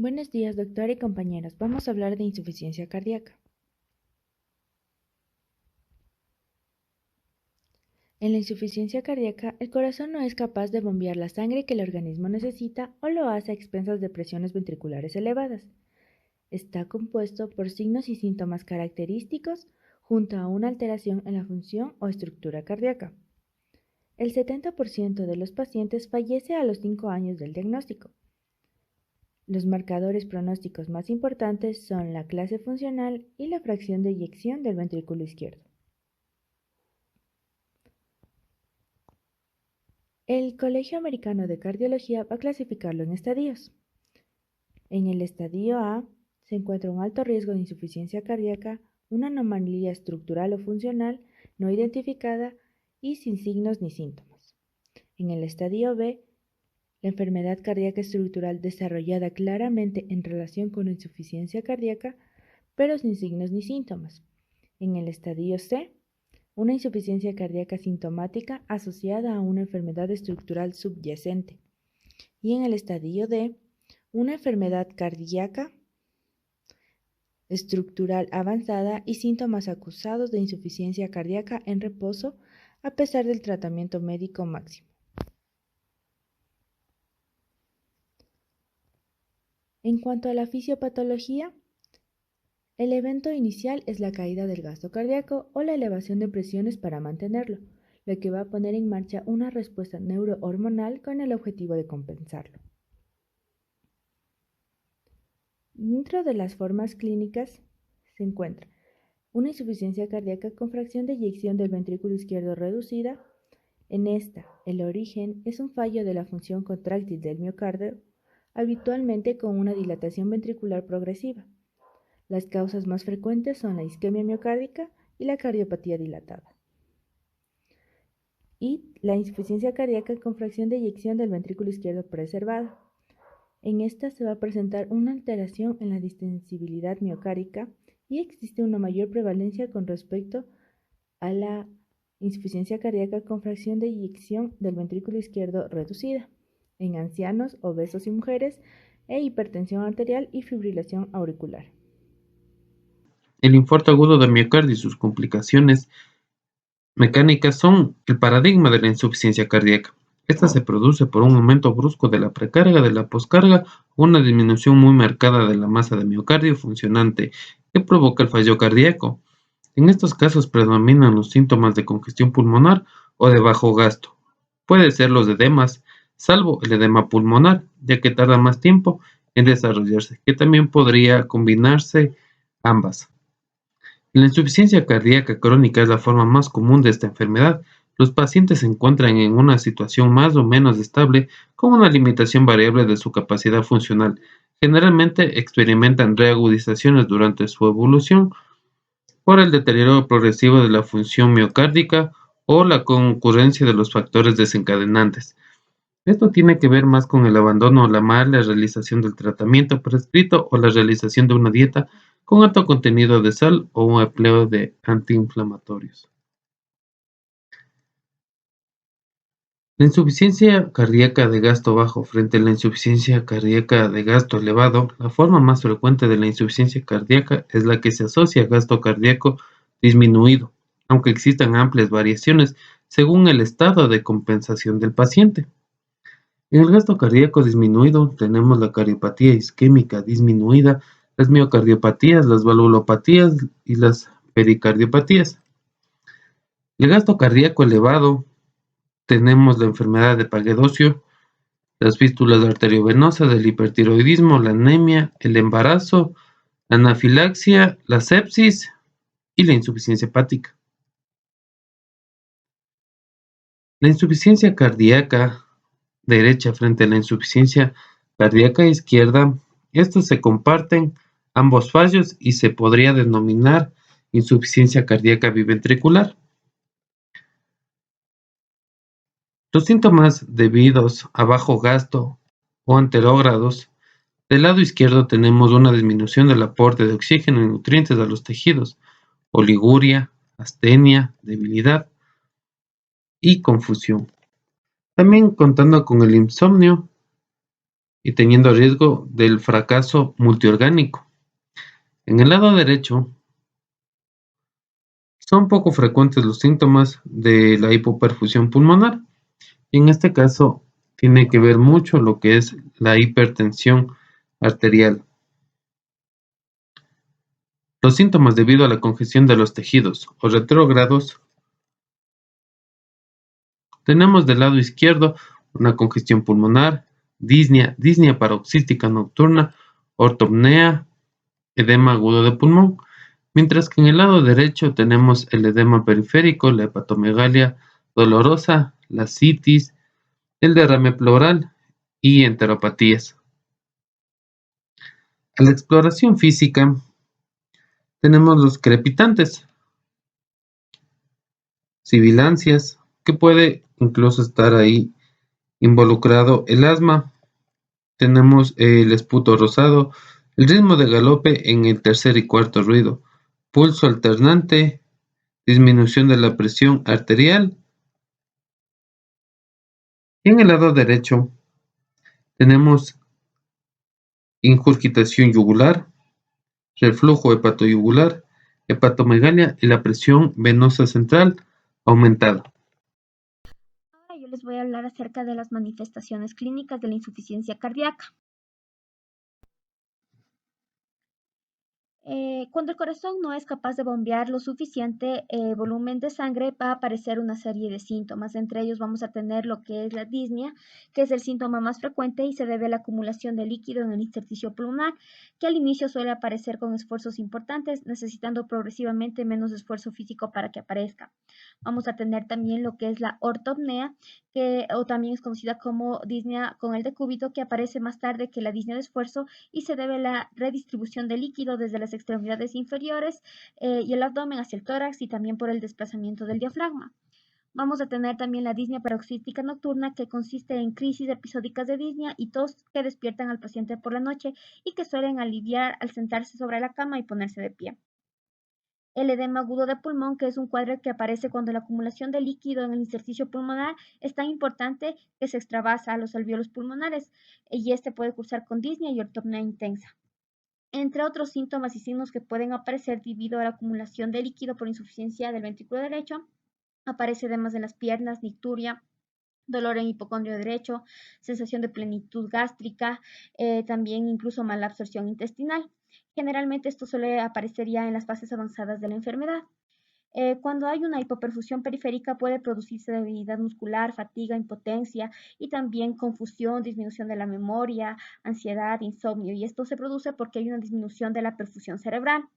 Buenos días, doctora y compañeros. Vamos a hablar de insuficiencia cardíaca. En la insuficiencia cardíaca, el corazón no es capaz de bombear la sangre que el organismo necesita o lo hace a expensas de presiones ventriculares elevadas. Está compuesto por signos y síntomas característicos junto a una alteración en la función o estructura cardíaca. El 70% de los pacientes fallece a los 5 años del diagnóstico. Los marcadores pronósticos más importantes son la clase funcional y la fracción de eyección del ventrículo izquierdo. El Colegio Americano de Cardiología va a clasificarlo en estadios. En el estadio A se encuentra un alto riesgo de insuficiencia cardíaca, una anomalía estructural o funcional no identificada y sin signos ni síntomas. En el estadio B, la enfermedad cardíaca estructural desarrollada claramente en relación con la insuficiencia cardíaca, pero sin signos ni síntomas. En el estadio C, una insuficiencia cardíaca sintomática asociada a una enfermedad estructural subyacente. Y en el estadio D, una enfermedad cardíaca estructural avanzada y síntomas acusados de insuficiencia cardíaca en reposo a pesar del tratamiento médico máximo. En cuanto a la fisiopatología, el evento inicial es la caída del gasto cardíaco o la elevación de presiones para mantenerlo, lo que va a poner en marcha una respuesta neurohormonal con el objetivo de compensarlo. Dentro de las formas clínicas se encuentra una insuficiencia cardíaca con fracción de eyección del ventrículo izquierdo reducida. En esta, el origen es un fallo de la función contráctil del miocardio, habitualmente con una dilatación ventricular progresiva. Las causas más frecuentes son la isquemia miocárdica y la cardiopatía dilatada. Y la insuficiencia cardíaca con fracción de eyección del ventrículo izquierdo preservada. En esta se va a presentar una alteración en la distensibilidad miocárdica y existe una mayor prevalencia con respecto a la insuficiencia cardíaca con fracción de eyección del ventrículo izquierdo reducida en ancianos, obesos y mujeres, e hipertensión arterial y fibrilación auricular. El infarto agudo de miocardio y sus complicaciones mecánicas son el paradigma de la insuficiencia cardíaca. Esta se produce por un aumento brusco de la precarga, de la poscarga, o una disminución muy marcada de la masa de miocardio funcionante que provoca el fallo cardíaco. En estos casos predominan los síntomas de congestión pulmonar o de bajo gasto. Puede ser los edemas, salvo el edema pulmonar, ya que tarda más tiempo en desarrollarse, que también podría combinarse ambas. La insuficiencia cardíaca crónica es la forma más común de esta enfermedad. Los pacientes se encuentran en una situación más o menos estable con una limitación variable de su capacidad funcional. Generalmente experimentan reagudizaciones durante su evolución por el deterioro progresivo de la función miocárdica o la concurrencia de los factores desencadenantes. Esto tiene que ver más con el abandono o la mala realización del tratamiento prescrito o la realización de una dieta con alto contenido de sal o un empleo de antiinflamatorios. La insuficiencia cardíaca de gasto bajo frente a la insuficiencia cardíaca de gasto elevado, la forma más frecuente de la insuficiencia cardíaca es la que se asocia a gasto cardíaco disminuido, aunque existan amplias variaciones según el estado de compensación del paciente. En el gasto cardíaco disminuido tenemos la cardiopatía isquémica disminuida, las miocardiopatías, las valvulopatías y las pericardiopatías. El gasto cardíaco elevado tenemos la enfermedad de Paget-Ocio, las fístulas arteriovenosas, el hipertiroidismo, la anemia, el embarazo, la anafilaxia, la sepsis y la insuficiencia hepática. La insuficiencia cardíaca derecha frente a la insuficiencia cardíaca izquierda, estos se comparten ambos fallos y se podría denominar insuficiencia cardíaca biventricular. Los síntomas debidos a bajo gasto o anterógrados, del lado izquierdo tenemos una disminución del aporte de oxígeno y nutrientes a los tejidos, oliguria, astenia, debilidad y confusión. También contando con el insomnio y teniendo riesgo del fracaso multiorgánico. En el lado derecho, son poco frecuentes los síntomas de la hipoperfusión pulmonar. Y en este caso, tiene que ver mucho lo que es la hipertensión arterial. Los síntomas debido a la congestión de los tejidos o retrógrados. Tenemos del lado izquierdo una congestión pulmonar, disnea paroxística nocturna, ortopnea, edema agudo de pulmón, mientras que en el lado derecho tenemos el edema periférico, la hepatomegalia dolorosa, la citis, el derrame pleural y enteropatías. A la exploración física tenemos los crepitantes, sibilancias, que puede incluso estar ahí involucrado el asma. Tenemos el esputo rosado, el ritmo de galope en el tercer y cuarto ruido, pulso alternante, disminución de la presión arterial. Y en el lado derecho tenemos ingurgitación yugular, reflujo hepatoyugular, hepatomegalia y la presión venosa central aumentada. Ahora yo les voy a hablar acerca de las manifestaciones clínicas de la insuficiencia cardíaca. Cuando el corazón no es capaz de bombear lo suficiente volumen de sangre, va a aparecer una serie de síntomas. Entre ellos vamos a tener lo que es la disnea, que es el síntoma más frecuente y se debe a la acumulación de líquido en el intersticio pulmonar, que al inicio suele aparecer con esfuerzos importantes, necesitando progresivamente menos esfuerzo físico para que aparezca. Vamos a tener también lo que es la ortopnea, o también es conocida como disnea con el decúbito, que aparece más tarde que la disnea de esfuerzo y se debe a la redistribución de líquido desde las extremidades inferiores y el abdomen hacia el tórax y también por el desplazamiento del diafragma. Vamos a tener también la disnea paroxística nocturna, que consiste en crisis episódicas de disnea y tos que despiertan al paciente por la noche y que suelen aliviar al sentarse sobre la cama y ponerse de pie. El edema agudo de pulmón, que es un cuadro que aparece cuando la acumulación de líquido en el intersticio pulmonar es tan importante que se extravasa a los alvéolos pulmonares y este puede cursar con disnea y ortopnea intensa. Entre otros síntomas y signos que pueden aparecer debido a la acumulación de líquido por insuficiencia del ventrículo derecho, aparece edemas en las piernas, nicturia, dolor en hipocondrio derecho, sensación de plenitud gástrica, también incluso mala absorción intestinal. Generalmente esto suele aparecer ya en las fases avanzadas de la enfermedad. Cuando hay una hipoperfusión periférica puede producirse debilidad muscular, fatiga, impotencia y también confusión, disminución de la memoria, ansiedad, insomnio. Y esto se produce porque hay una disminución de la perfusión cerebral.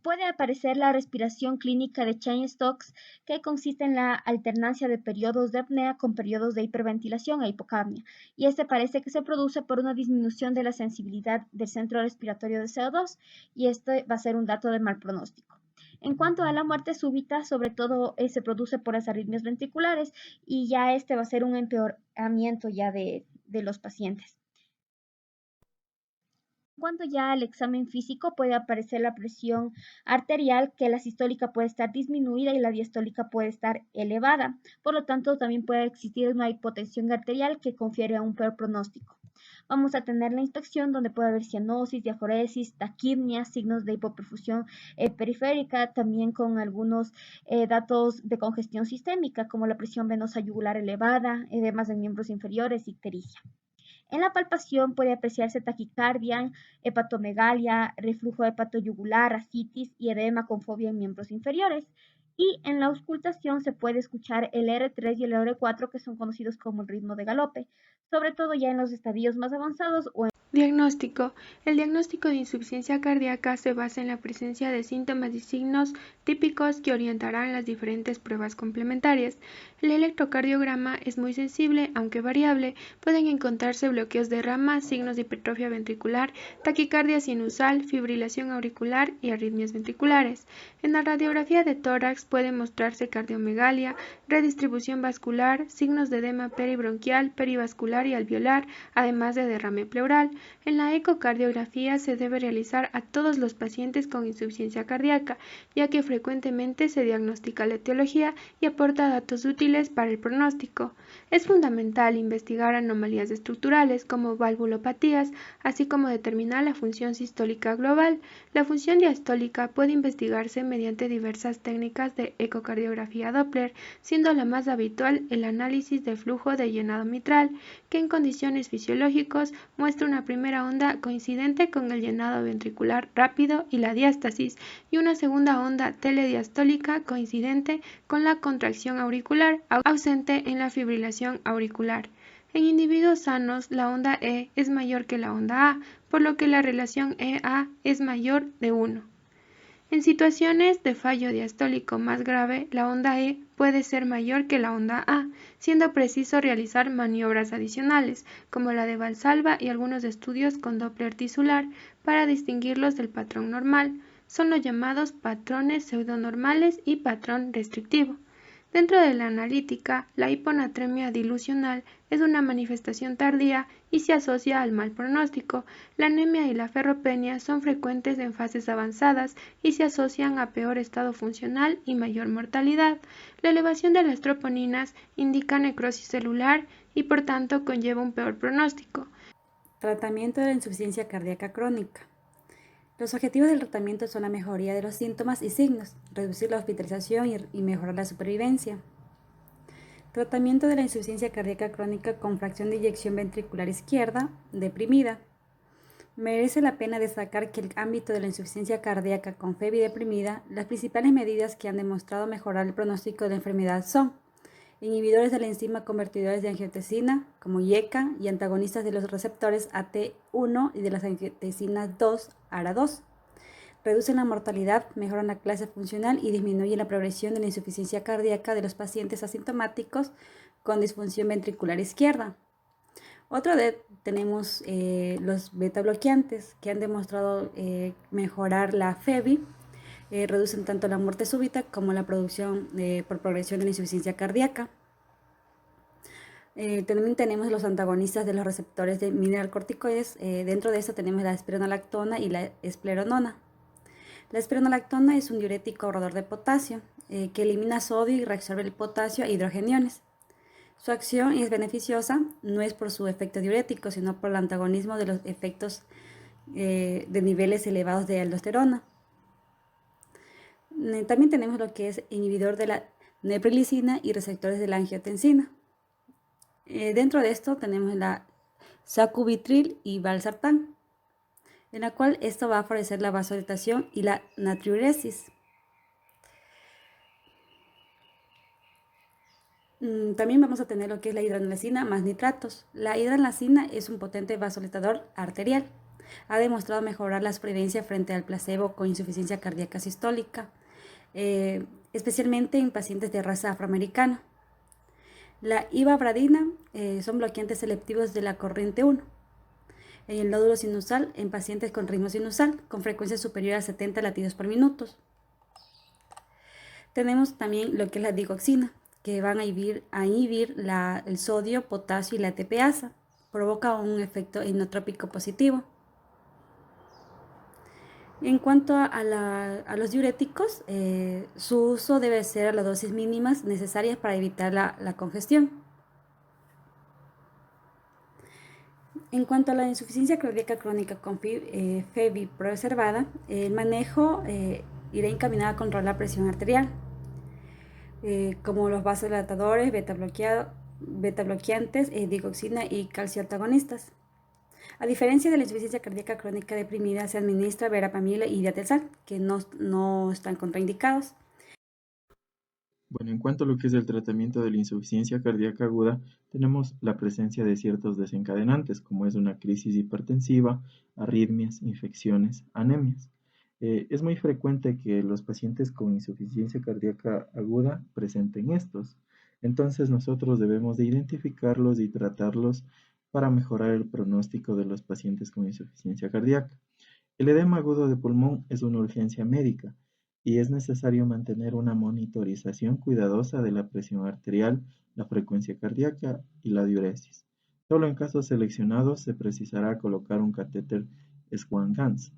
Puede aparecer la respiración clínica de Cheyne-Stokes, que consiste en la alternancia de periodos de apnea con periodos de hiperventilación e hipocapnia, y este parece que se produce por una disminución de la sensibilidad del centro respiratorio de CO2, y este va a ser un dato de mal pronóstico. En cuanto a la muerte súbita, sobre todo se produce por las arritmias ventriculares, y ya este va a ser un empeoramiento ya de los pacientes. Cuando ya al examen físico puede aparecer la presión arterial, que la sistólica puede estar disminuida y la diastólica puede estar elevada. Por lo tanto, también puede existir una hipotensión arterial que confiere a un peor pronóstico. Vamos a tener la inspección donde puede haber cianosis, diaforesis, taquimia, signos de hipoperfusión periférica, también con algunos datos de congestión sistémica como la presión venosa yugular elevada, edemas en miembros inferiores y ictericia. En la palpación puede apreciarse taquicardia, hepatomegalia, reflujo hepatoyugular, ascitis y edema con fobia en miembros inferiores. Y en la auscultación se puede escuchar el R3 y el R4, que son conocidos como el ritmo de galope, sobre todo ya en los estadios más avanzados o en Diagnóstico. El diagnóstico de insuficiencia cardíaca se basa en la presencia de síntomas y signos típicos que orientarán las diferentes pruebas complementarias. El electrocardiograma es muy sensible, aunque variable. Pueden encontrarse bloqueos de rama, signos de hipertrofia ventricular, taquicardia sinusal, fibrilación auricular y arritmias ventriculares. En la radiografía de tórax puede mostrarse cardiomegalia, redistribución vascular, signos de edema peribronquial, perivascular y alveolar, además de derrame pleural. En la ecocardiografía se debe realizar a todos los pacientes con insuficiencia cardíaca, ya que frecuentemente se diagnostica la etiología y aporta datos útiles para el pronóstico. Es fundamental investigar anomalías estructurales como valvulopatías, así como determinar la función sistólica global. La función diastólica puede investigarse mediante diversas técnicas de ecocardiografía Doppler, siendo la más habitual el análisis de flujo de llenado mitral, que en condiciones fisiológicas muestra una primera onda coincidente con el llenado ventricular rápido y la diástasis, y una segunda onda telediastólica coincidente con la contracción auricular, ausente en la fibrilación auricular. En individuos sanos, la onda E es mayor que la onda A, por lo que la relación EA es mayor de 1. En situaciones de fallo diastólico más grave, la onda E puede ser mayor que la onda A, siendo preciso realizar maniobras adicionales, como la de Valsalva y algunos estudios con Doppler tisular, para distinguirlos del patrón normal. Son los llamados patrones pseudonormales y patrón restrictivo. Dentro de la analítica, la hiponatremia dilucional es una manifestación tardía y se asocia al mal pronóstico. La anemia y la ferropenia son frecuentes en fases avanzadas y se asocian a peor estado funcional y mayor mortalidad. La elevación de las troponinas indica necrosis celular y por tanto conlleva un peor pronóstico. Tratamiento de la insuficiencia cardíaca crónica. Los objetivos del tratamiento son la mejoría de los síntomas y signos, reducir la hospitalización y mejorar la supervivencia. Tratamiento de la insuficiencia cardíaca crónica con fracción de eyección ventricular izquierda deprimida. Merece la pena destacar que en el ámbito de la insuficiencia cardíaca con FEBI deprimida, las principales medidas que han demostrado mejorar el pronóstico de la enfermedad son inhibidores de la enzima convertidores de angiotensina, como IECA, y antagonistas de los receptores AT1 y de las angiotensina 2, ARA2. Reducen la mortalidad, mejoran la clase funcional y disminuyen la progresión de la insuficiencia cardíaca de los pacientes asintomáticos con disfunción ventricular izquierda. Tenemos los beta bloqueantes que han demostrado mejorar la FEBI. Reducen tanto la muerte súbita como la producción por progresión de la insuficiencia cardíaca. También tenemos los antagonistas de los receptores de mineralocorticoides. Dentro de esto tenemos la espironolactona y la espleronona. La espironolactona es un diurético ahorrador de potasio que elimina sodio y reabsorbe el potasio a hidrogeniones. Su acción es beneficiosa, no es por su efecto diurético, sino por el antagonismo de los efectos de niveles elevados de aldosterona. También tenemos lo que es inhibidor de la neprilicina y receptores de la angiotensina. Dentro de esto tenemos la sacubitril y valsartán, en la cual esto va a favorecer la vasodilatación y la natriuresis. También vamos a tener lo que es la hidranalacina más nitratos. La hidranalacina es un potente vasodilatador arterial. Ha demostrado mejorar la supervivencia frente al placebo con insuficiencia cardíaca sistólica, especialmente en pacientes de raza afroamericana. La ivabradina son bloqueantes selectivos de la corriente 1 en el nódulo sinusal en pacientes con ritmo sinusal con frecuencia superior a 70 latidos por minuto. Tenemos también lo que es la digoxina, que van a inhibir el sodio, potasio y la ATPasa. Provoca un efecto inotrópico positivo. En cuanto a los diuréticos, su uso debe ser a las dosis mínimas necesarias para evitar la congestión. En cuanto a la insuficiencia cardíaca crónica con FEBI preservada, el manejo irá encaminado a controlar la presión arterial, como los vasodilatadores, beta bloqueantes, digoxina y calcio antagonistas. A diferencia de la insuficiencia cardíaca crónica deprimida, se administra verapamil y diazepam, que no están contraindicados. Bueno, en cuanto a lo que es el tratamiento de la insuficiencia cardíaca aguda, tenemos la presencia de ciertos desencadenantes, como es una crisis hipertensiva, arritmias, infecciones, anemias. Es muy frecuente que los pacientes con insuficiencia cardíaca aguda presenten estos. Entonces nosotros debemos de identificarlos y tratarlos para mejorar el pronóstico de los pacientes con insuficiencia cardíaca. El edema agudo de pulmón es una urgencia médica y es necesario mantener una monitorización cuidadosa de la presión arterial, la frecuencia cardíaca y la diuresis. Solo en casos seleccionados se precisará colocar un catéter Swan-Ganz.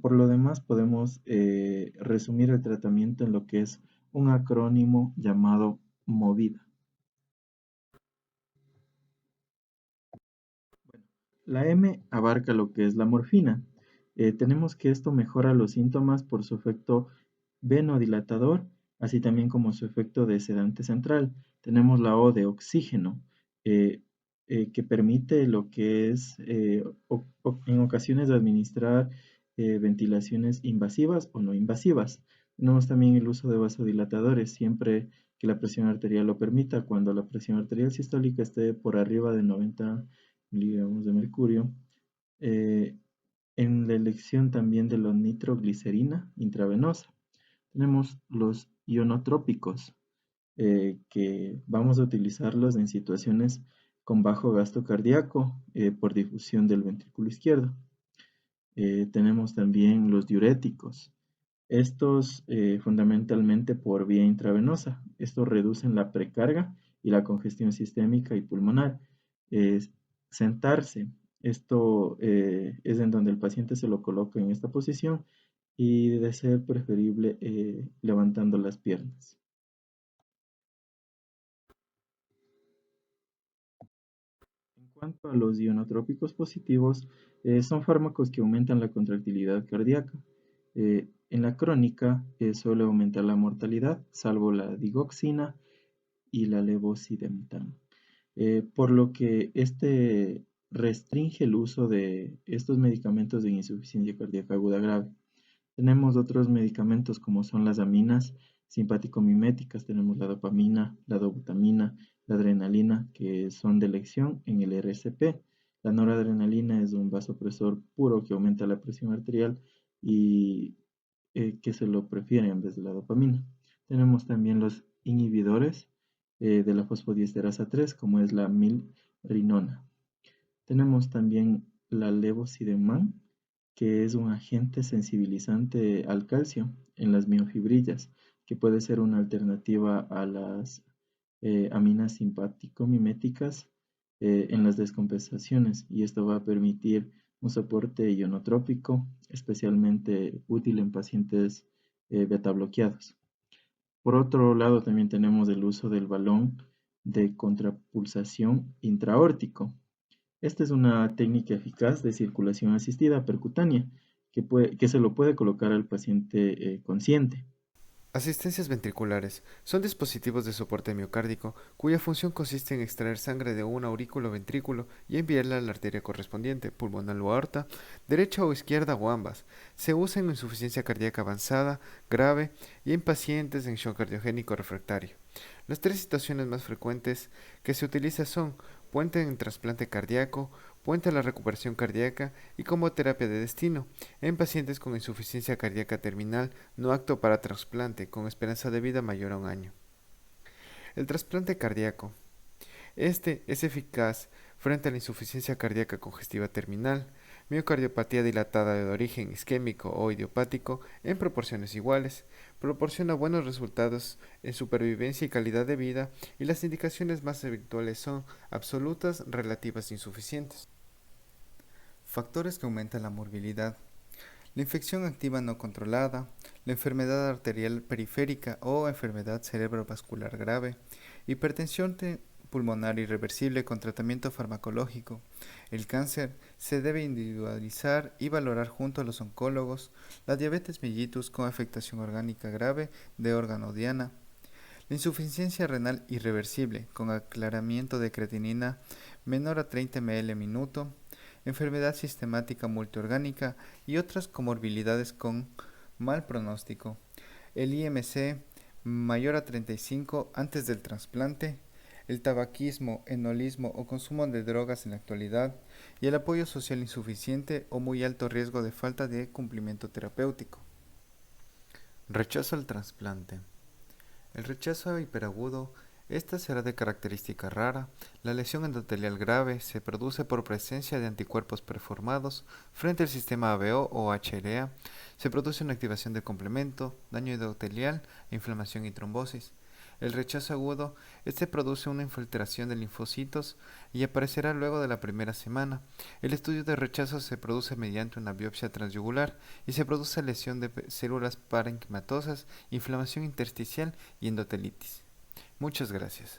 Por lo demás, podemos resumir el tratamiento en lo que es un acrónimo llamado MOVIDA. La M abarca lo que es la morfina. Tenemos que esto mejora los síntomas por su efecto venodilatador, así también como su efecto de sedante central. Tenemos la O de oxígeno, eh, que permite lo que es en ocasiones administrar ventilaciones invasivas o no invasivas. Tenemos también el uso de vasodilatadores siempre que la presión arterial lo permita. Cuando la presión arterial sistólica esté por arriba de 90 miligramos de mercurio. Eh, en la elección también de la nitroglicerina intravenosa. Tenemos los ionotrópicos, que vamos a utilizarlos en situaciones con bajo gasto cardíaco por difusión del ventrículo izquierdo. Tenemos también los diuréticos. Estos fundamentalmente por vía intravenosa. Estos reducen la precarga y la congestión sistémica y pulmonar. Sentarse. Esto es en donde el paciente se lo coloca en esta posición y de ser preferible levantando las piernas. En cuanto a los ionotrópicos positivos, son fármacos que aumentan la contractilidad cardíaca. En la crónica suele aumentar la mortalidad, salvo la digoxina y la levosidentan. Por lo que este restringe el uso de estos medicamentos de insuficiencia cardíaca aguda grave. Tenemos otros medicamentos como son las aminas simpático-miméticas, tenemos la dopamina, la dobutamina, la adrenalina, que son de elección en el RCP. La noradrenalina es un vasopresor puro que aumenta la presión arterial y que se lo prefiere en vez de la dopamina. Tenemos también los inhibidores de la fosfodiesterasa 3, como es la milrinona. Tenemos también la levosidenman, que es un agente sensibilizante al calcio en las miofibrillas, que puede ser una alternativa a las aminas simpático-miméticas en las descompensaciones, y esto va a permitir un soporte ionotrópico, especialmente útil en pacientes beta bloqueados. Por otro lado, también tenemos el uso del balón de contrapulsación intraórtico. Esta es una técnica eficaz de circulación asistida percutánea que se lo puede colocar al paciente consciente. Asistencias ventriculares son dispositivos de soporte miocárdico cuya función consiste en extraer sangre de un aurículo o ventrículo y enviarla a la arteria correspondiente, pulmonar o aorta, derecha o izquierda o ambas. Se usa en insuficiencia cardíaca avanzada, grave y en pacientes en shock cardiogénico refractario. Las tres situaciones más frecuentes que se utilizan son puente en trasplante cardíaco, puente a la recuperación cardíaca y como terapia de destino en pacientes con insuficiencia cardíaca terminal no apto para trasplante con esperanza de vida mayor a un año. El trasplante cardíaco. Este es eficaz frente a la insuficiencia cardíaca congestiva terminal, miocardiopatía dilatada de origen isquémico o idiopático en proporciones iguales, proporciona buenos resultados en supervivencia y calidad de vida y las indicaciones más habituales son absolutas, relativas e insuficientes. Factores que aumentan la morbilidad. La infección activa no controlada, la enfermedad arterial periférica o enfermedad cerebrovascular grave, hipertensión pulmonar irreversible con tratamiento farmacológico. El cáncer se debe individualizar y valorar junto a los oncólogos. La diabetes mellitus con afectación orgánica grave de órgano diana. La insuficiencia renal irreversible con aclaramiento de creatinina menor a 30 ml minuto. Enfermedad sistemática multiorgánica y otras comorbilidades con mal pronóstico. El IMC mayor a 35 antes del trasplante. El tabaquismo, enolismo o consumo de drogas en la actualidad y el apoyo social insuficiente o muy alto riesgo de falta de cumplimiento terapéutico. Rechazo al trasplante. El rechazo hiperagudo Esta será de característica rara. La lesión endotelial grave se produce por presencia de anticuerpos preformados frente al sistema ABO o HLA. Se produce una activación del complemento, daño endotelial, inflamación y trombosis. El rechazo agudo, este produce una infiltración de linfocitos y aparecerá luego de la primera semana. El estudio de rechazo se produce mediante una biopsia transyugular y se produce lesión de células parenquimatosas, inflamación intersticial y endotelitis. Muchas gracias.